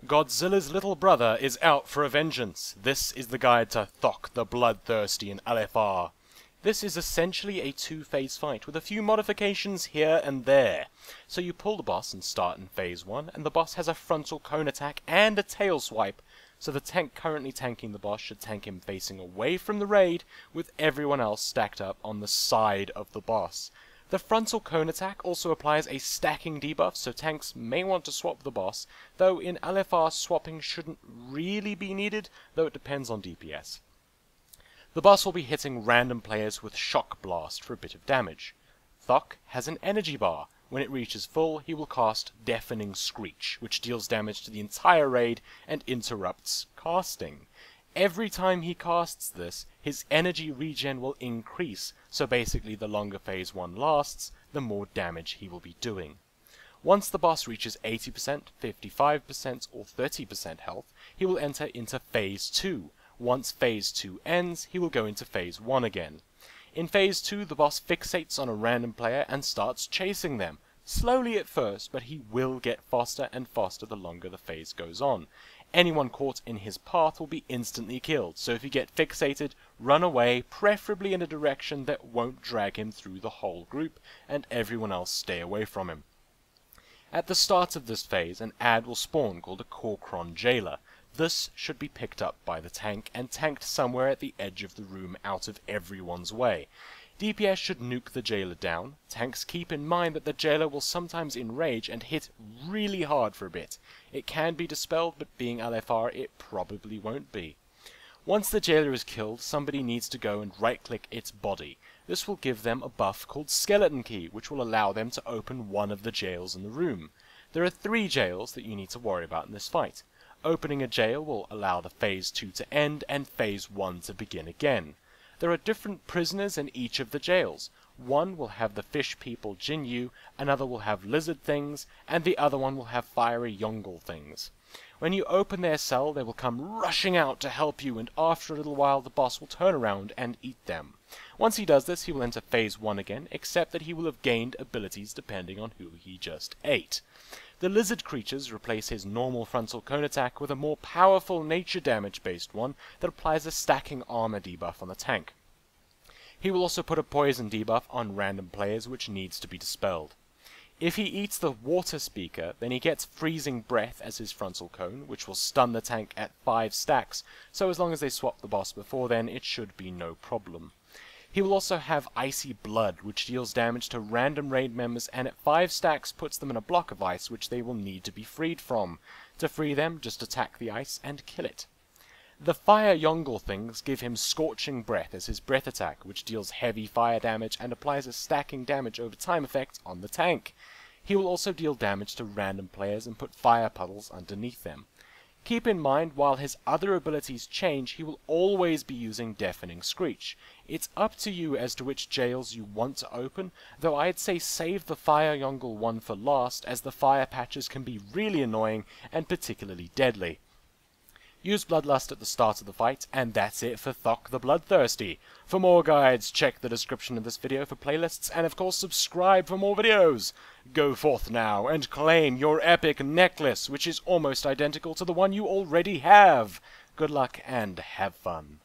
Godzilla's little brother is out for a vengeance. This is the guide to Thok the Bloodthirsty in LFR. This is essentially a two-phase fight with a few modifications here and there. So you pull the boss and start in phase 1, and the boss has a frontal cone attack and a tail swipe. So the tank currently tanking the boss should tank him facing away from the raid, with everyone else stacked up on the side of the boss. The frontal cone attack also applies a stacking debuff, so tanks may want to swap the boss, though in LFR swapping shouldn't really be needed, though it depends on DPS. The boss will be hitting random players with Shock Blast for a bit of damage. Thok has an energy bar. When it reaches full, he will cast Deafening Screech, which deals damage to the entire raid and interrupts casting. Every time he casts this, his energy regen will increase, so basically the longer phase 1 lasts, the more damage he will be doing. Once the boss reaches 80%, 55% or 30% health, he will enter into phase 2. Once phase 2 ends, he will go into phase 1 again. In phase 2, the boss fixates on a random player and starts chasing them. Slowly at first, but he will get faster and faster the longer the phase goes on. Anyone caught in his path will be instantly killed, so if you get fixated, run away, preferably in a direction that won't drag him through the whole group, and everyone else stay away from him. At the start of this phase, an ad will spawn called a Korkron Jailer. This should be picked up by the tank and tanked somewhere at the edge of the room out of everyone's way. DPS should nuke the jailer down. Tanks keep in mind that the jailer will sometimes enrage and hit really hard for a bit. It can be dispelled, but being LFR, it probably won't be. Once the jailer is killed, somebody needs to go and right-click its body. This will give them a buff called Skeleton Key, which will allow them to open one of the jails in the room. There are 3 jails that you need to worry about in this fight. Opening a jail will allow the phase 2 to end and phase 1 to begin again. There are different prisoners in each of the jails. One will have the fish people Jinyu, another will have lizard things, and the other one will have fiery Yongle things. When you open their cell, they will come rushing out to help you, and after a little while the boss will turn around and eat them. Once he does this, he will enter phase 1 again, except that he will have gained abilities depending on who he just ate. The lizard creatures replace his normal frontal cone attack with a more powerful nature damage based one that applies a stacking armor debuff on the tank. He will also put a poison debuff on random players which needs to be dispelled. If he eats the water speaker, then he gets freezing breath as his frontal cone, which will stun the tank at 5 stacks, so as long as they swap the boss before then, it should be no problem. He will also have Icy Blood, which deals damage to random raid members and at 5 stacks puts them in a block of ice which they will need to be freed from. To free them, just attack the ice and kill it. The fire Yongle things give him Scorching Breath as his breath attack, which deals heavy fire damage and applies a stacking damage over time effect on the tank. He will also deal damage to random players and put fire puddles underneath them. Keep in mind, while his other abilities change, he will always be using Deafening Screech. It's up to you as to which jails you want to open, though I'd say save the Fire Yongle one for last, as the fire patches can be really annoying and particularly deadly. Use Bloodlust at the start of the fight, and that's it for Thok the Bloodthirsty. For more guides, check the description of this video for playlists, and of course subscribe for more videos. Go forth now and claim your epic necklace, which is almost identical to the one you already have. Good luck and have fun.